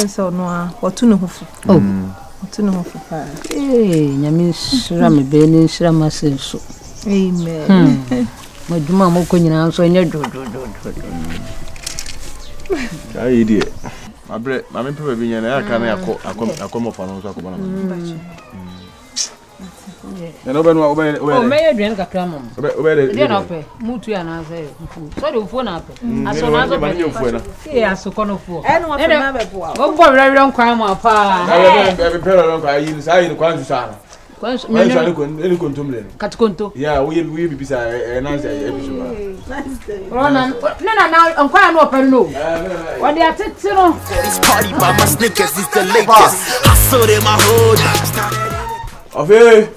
so no what to no fu. Oh. To no fu pa. Nyame shira me be ni shira masenso. Amen. Maduma moko nyina so nya do. Ai die. Abre, mama pepe bi nyana aka na akọ fa no so akọ na. No ben wa obe. Oh, me aduan kakra mom. Obe. Dey na pe. Mutu ya na say. So dey fu na pe. Aso na so pe. Aso kono fu. No wa na be po. Go bo rewre nkwan mo pa. Be pera no kwa yi sai ni kwan su sana. Kwan su ni ko ntomle. Katikonto. Yeah, we be bisa announce episode. Rona na nkwan no pe no. What dey atete no. This party by my sneakers is the latest. I saw them my hood. Ove.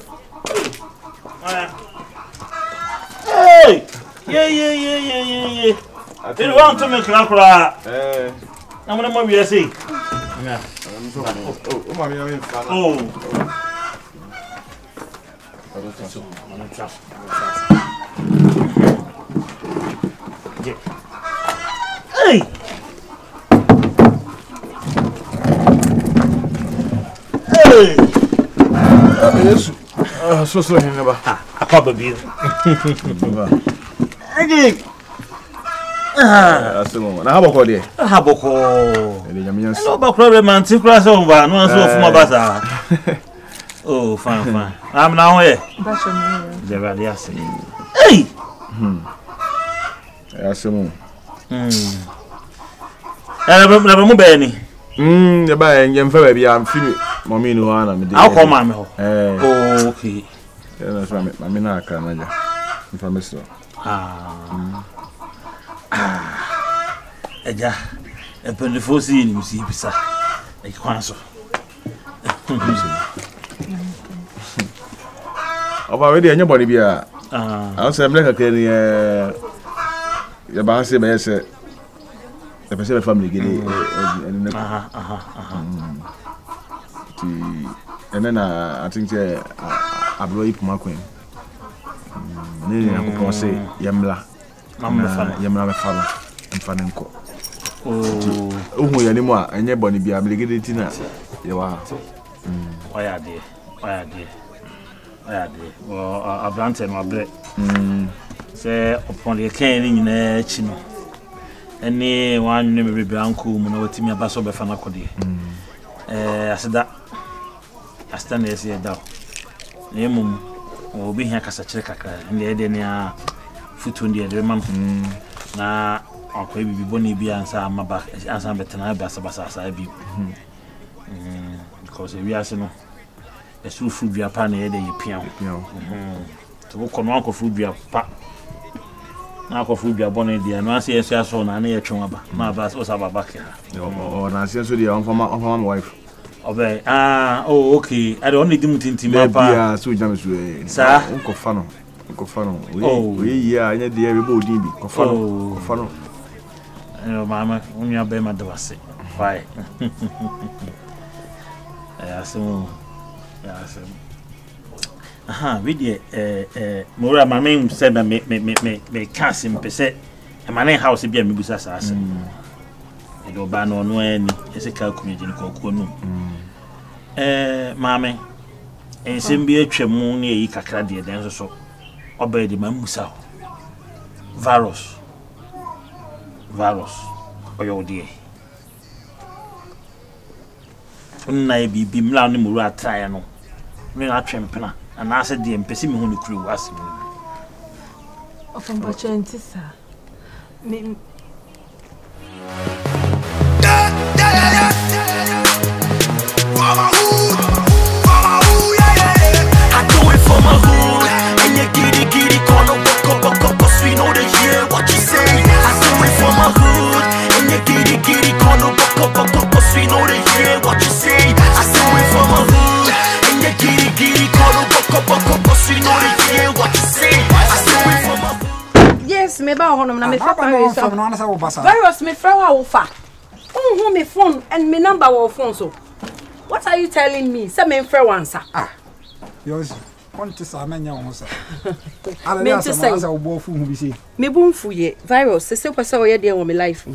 Hey! Yeah. You want to make crackra? I'm gonna move you, see. Yeah. Oh, mommy, I'm in. Oh. Hey! Hey! Yes. So never. I probably. Hey! Asemo. Na haboko de. Haboko. Ele nyamiyansi. No ba problem man ti kura so ba no so fuma basa. Oh, fine. I'm now here. Basho me. Jeva yes. Hey! Asemo. Na mu be ni. Ya ba en fa ba bia am fini mommy no ana me de. How come am ho? Oh, okay. Ya na so mami na aka na ja. Information. Eja. E pendefo si ni musi bisa. E kwan so. Oba we de anya body bia. I say me ka keni ya ba se be se. The person family gele and then I think abro ipuma kwen. Ni akopon say yemla. Yemla me fa no. Mfa nko. Ohu ya ni mu a enye boni bia ablegede tina ye wa. Oya de. Well, abrante no abre. Say upon the can ni nyina chi no. Eni wan ne me bebe anko mu na watimi abaso be fa na kode. Aseda na ese da. Na emum obi hia kasa kire kakra. Ndi de ne a futu ndi de mam. Na akwa bibi boni bi ansa amaba ansa betena ba sabasa bi. Because we are no esu food bia pa na ye de yepia. To ko no akwa food bia pa. Na akwa food bia boni dia no ase yesu aso na na ye twon aba. Na ba so sababa ke ha. O na ase so dia on former my wife. Obe okay. I don't need him tintim papa. Bia so jam so e. Sa nko fa no. We ya anya de be bo din bi. Ko fa no. Mama, unya be ma dawase. Why? Asem. Aha, we dey mora mama say me casim pese. E mane house bia me busa sa asem. E do ba no no ani, ese ka kunye jin kokko no. Mama, ensem bi atwam na yi kakra de den so. Oba de mamusa. Virus. Oyo die. Unna e bibi mla no muru atrae no. Me atwempena. Ana ase de mpesi me hu no kuru wase mu. Ofan ba chenti sa. Me I do it for my hood. And you giddy corner cause we know they hear what you say. I do it for my hood. And you giddy corner cause we know they hear what you say. I do it for my hood. And you giddy corner cause we know they hear what you say. I do it for my hood. Yes, me ba hono na me fa virus me fra wa wo fa. Who me phone and me number wo phone so. What are you telling me? Say me fra wansa. Yours. Want to say menya won sa. Me to say obofu hu bi say. Me bumfu ye virus. Say kwasa wo ye dey wo me life.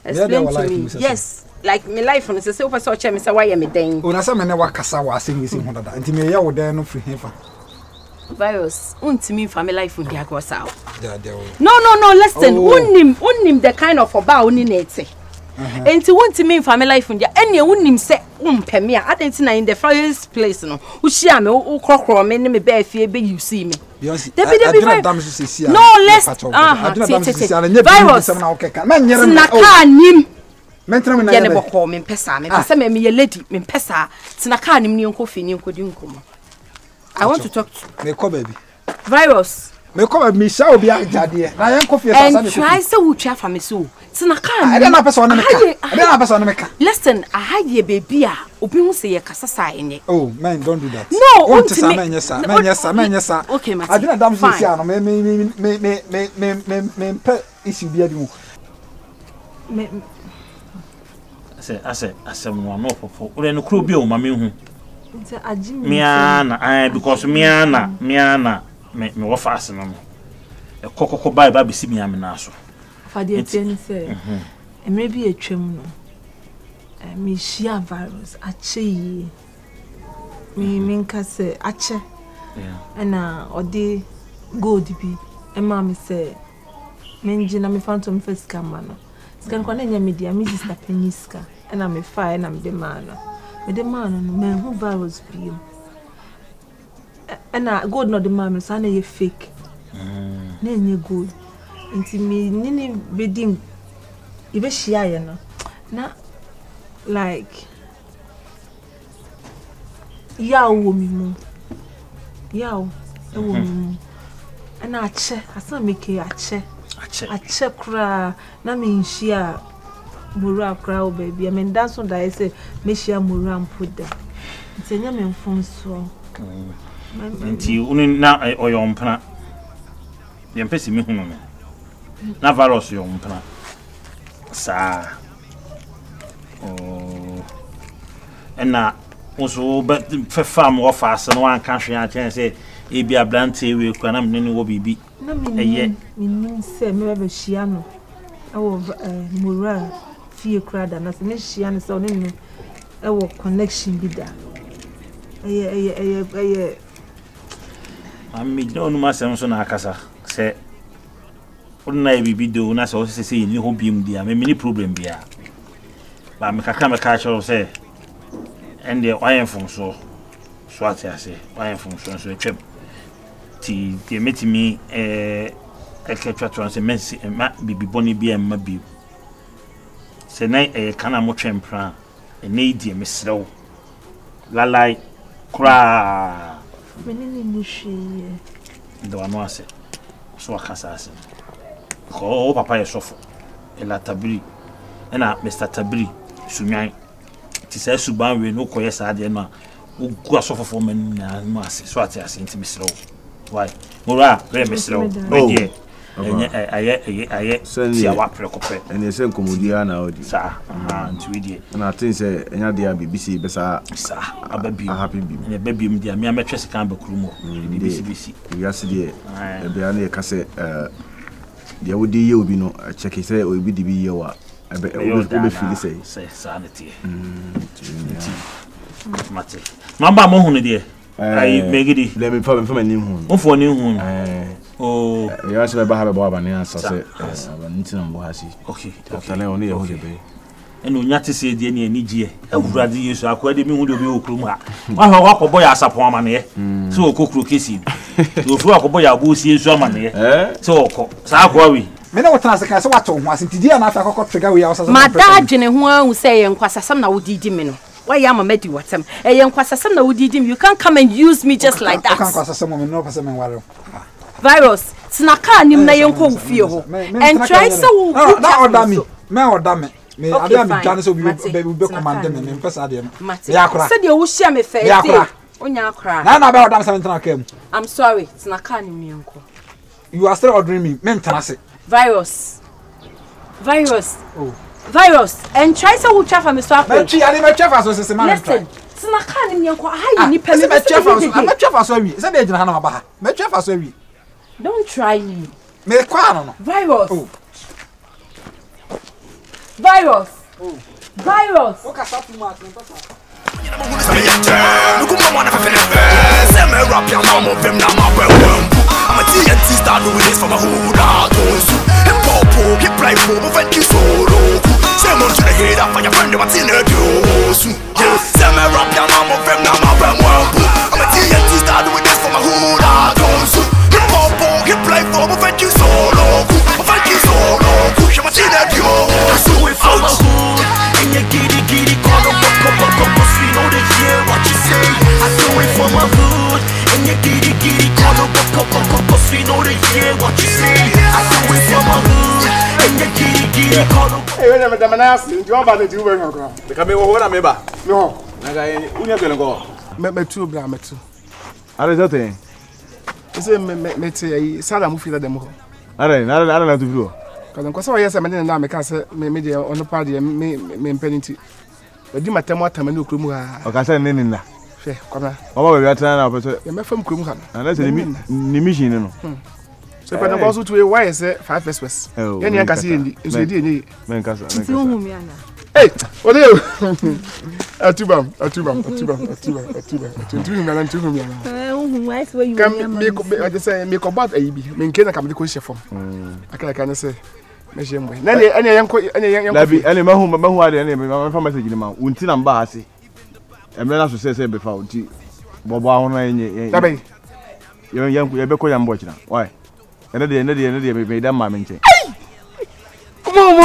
Explain to me. Yes. like my life on say so check me say why me den. Una say me ne wakasa wa asem wisi ho dada. Nti me ye wo den no free hefa. Virus, untimi family life undi agosa. No, listen. Unim the kind of oba uni nete. Enti untimi family life undi. Any unim se umpe me. Adenti na in the first place no. Ushia me ukrokro me ne me be fie be you see me. Virus. No, let's Virus. Sinaka nim. Mentra me na. Ye ne boko me pesa me. Pesa me ye lady me pesa. Sinaka nim ni nko fi ni nko di nkomo. I want to talk to me call baby. Virus. Me call me sha obi ajade. Na yen coffee and try say we try for me so. Tinaka. I don't know person na me ka. I don't know person na me ka. Listen, I had ye baby a obi hu say ye kasa sa enye. Oh, man, don't do that. No, want to say menyesa. Okay, Mati. I don't dam say no me pe issue bi adi mu. I say no popo. Ore no kro bi o ma me hu. Miana, because Miana, me wafas no. A cocoa by baby see me am so. For the say, and maybe a trim no. Me share virus, ache. Me minka say, ache. And or de gold be. And mammy say, Menjina me phantom first camano. Scan Cornelia media, Mrs. Peniska, and I'm a fire and I'm the man. The man who virus be and God not the man so na fake na nye good nti me nini bedim e be shia ye no na like yawo mi mu yawo e wo mi mu ana ache asa make ache kra na me nhia Mura crowd baby. I mean that's what I say. Me share Mura and put them. It's a name phone so. Nti uni na oyo mpana. Ye mpesi mi hunu me. Na virus yo mpana. Sa. Oh. Ena also but fe farm wo fast no wan kan hwe a chen say e bia blante we kwa na me ne wo bibi. Na me ni say me be shia no. Awo Mura fie krada na se ne hia ne se one ne e connection bi da ami no no masem so na akasa se onna e bibi do na se o se ni ho biem dia me ni problem bia ba me kaka me ka choro se ende oyen fun so ati ase oyen fun so etwem ti metimi eketwa tron se mensi ma bibi boni bia ma bi se na kana mo twempra ene die mesrew lalai kra menini mushi do anu ase so akasa ase ko papa ye sofo ela tabiri ena Mr Tabiri sunyan ti se suban we no koye sa de no ugu asofo fo man na no ase so ate ase nti mesrew why mura re mesrew me aye tia wa prekope ene se nkomodia na odi sa nti we die na tin se enya dia BBC besa sa ababi happy bi ene babi mu dia me ametwe sika bakuru mo BBC ya se die e bia na e ka se dia wodi ye obi no check se obi di bi ye wa obi feel say sa na tie mate mamba mo hunu die ai megidi le me fa me nim hu mo fo nim hu oh ya se ba ha be bo ba ne asa se ba ntina mbo ha si okay tale oni ye ho de be eno nyate se die ne anigye awurade Yesu akwa de mi hu de obi okrum ha wa ha wakobo ya asapon amane se okokro kesi to fu akobo ya bo si Yesu amane se okọ sa akwa wi me na wotana se kan se wato ho asenti die na afa akokọ trigger wi ya wasa ma da adwene ho ahu se ye nkwasasam na wodidi me no why am medi watem ye nkwasasam na wodidi me you can't come and use me just like that kan nkwasasam me no person ware virus sinaka nim na yenko fie ho and try so na order me me ada me twan so be command me pesa de no ya kora said you share me face onya kora na be order me 17 kam I'm sorry sinaka nim yenko you are still ordering me mentana se virus and try so who chafa me so apple me chafa so se man try sinaka nim yenko ayi ni pele me chafa so wi se be jina ha na ba ha me chafa so wi don't try me kwa no virus Virus. I'm a TNT star doing this for my hood. And Popo, he play for me, thank you so low. Same on to the head up for your friend, what's in the dose. Send me rap down, I'm a fem, now I'm a TNT star doing this for my hood. And Popo, he play for me, thank you so low. Thank you so low. I'm a TNT dose. So if I'm a hood, and you giddy, call them up, cause we know they hear what you say. I do it for my hood, and you giddy, call them up, cause we know they hear what you say. I do it for my hood, and you giddy, call them. Hey, when I'm asking, do you want to do it? Because me, what am I? No. Me too, bra, me too. Are that thing? Me say, Sarah, move for them. I don't know to do. Because I yes, I mean, now because me on the party, me penalty. But do my time what time I do Krumha. Okay, say nene na. She, come on. Mama, we are trying now, but you me from Krumha. And that's the mission, no. So if I also to why is 5 West. Any can see in the men casa. Hey, what do you? Atubam. I just say make about a be. Me can come the question from. I can say. Any young mahu ade any my message ni ma unti na mba ase emre na so say be fa unti bobo ahun na enye tabe ye be ko yambo kina why ene de me da ma me nche mo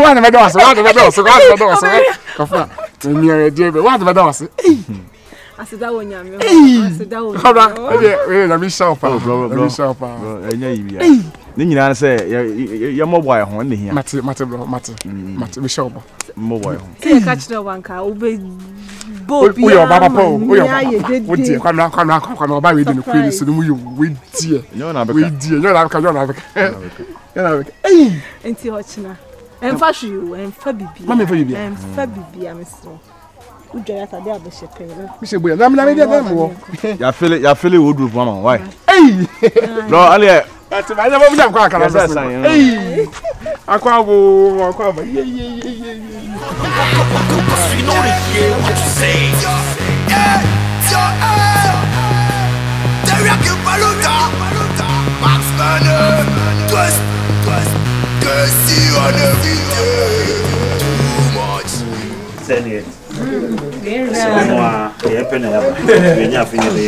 wa na me do aso kofa me ere de be wa na me do aso asida wonyame asida wonyame kobra we na mi shop enye yibia ni nyina se ye mobile ho ne hia mate we shop mobile ho se ka chira wanka ube bobi o yo baba po o yo wo die kwa ba we di no kweli so mu yo we die nyo na beka enti hochina emfa shu emfa bibia mesro ujo ya tade abeshepere mi se boya na me dey mo ya feel wo group mama why no ale ati ma ya mo jam kwa akara sa akwa bo ye We know they hear what you say. Derrick Baluta, Max Manner, twist, Casey on every day. Too much. Send it. Someone, the happen when you finish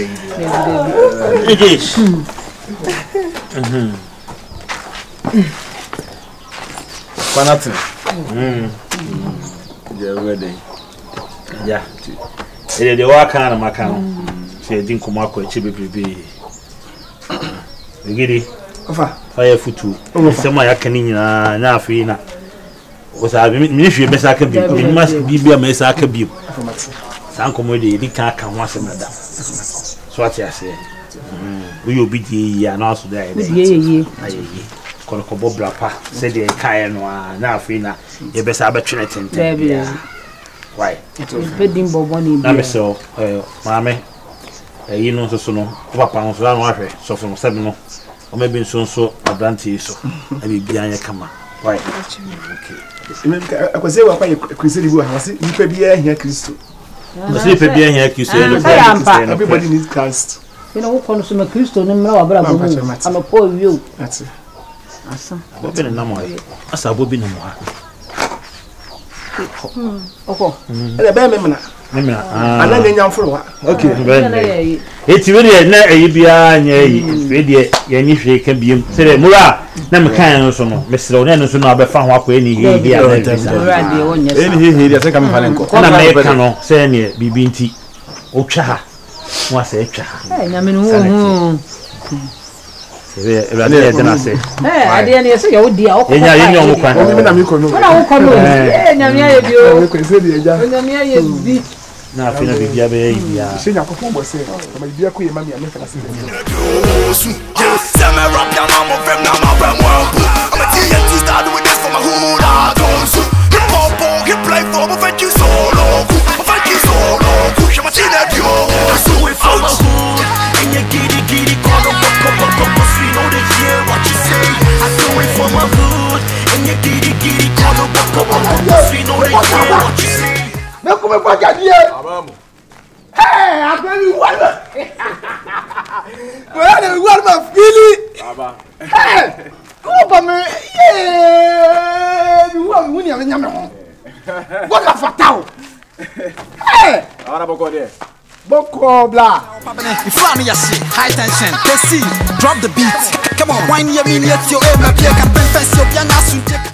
yeah ready. Yeah. They work on a macan. Say, didn't come up with Chibi. Giddy. Fire foot too. Somewhere I can in now free now. Was I ministry best I can be? It must be a mess I can be. Some comedy, they can't come once another. So what I say. We will be the and also there. Kobo Brapa said the Kayan now free now. You best have a trinity. Why? Bedding Boboni. I'm so, Mammy. You know, so no, Papa, so from 7 or maybe so advantage. So I be behind your camera. Why? Okay. I was say what you consider you have seen you be here Christo. Everybody needs Christ. You know, consumer Christo, no, I'm a poor you. That's it. I've been a number. As I will be no more. Okay. It's really not a behind ye, can be said, Mura, never can also, Mr. O'Neill, so now be found up any here. Any I think I'm American, saying it, be binty. Ocha was a cha. I mean, I say, I didn't say, oh dear, now feel be yeah. Say na perform was say, my dear queen mammy and never see. Summer rock down on my fam now my fam one. I'm a TNT star doing this for my hood. I don't so. Hip hop, hip play for my thank you so low. Thank you so low. I'm a TNT so if I'm a hood. And you giddy, call them cause we know they hear what you say. I do it for my hood. And you giddy, call them cause we know they hear what you say. Me come kwa jadie. Abamu. Hey, agbeni wala. Wala ni wala fili. Aba. Hey! Come ba me. Yeah! Ni wa mu ni anya me ho. What the fatao? Hey! Ara boko de. Boko bla. In front of your shit, high tension. They see, drop the beat. Come on, wine your mini at your aim, my beer can pen your piano.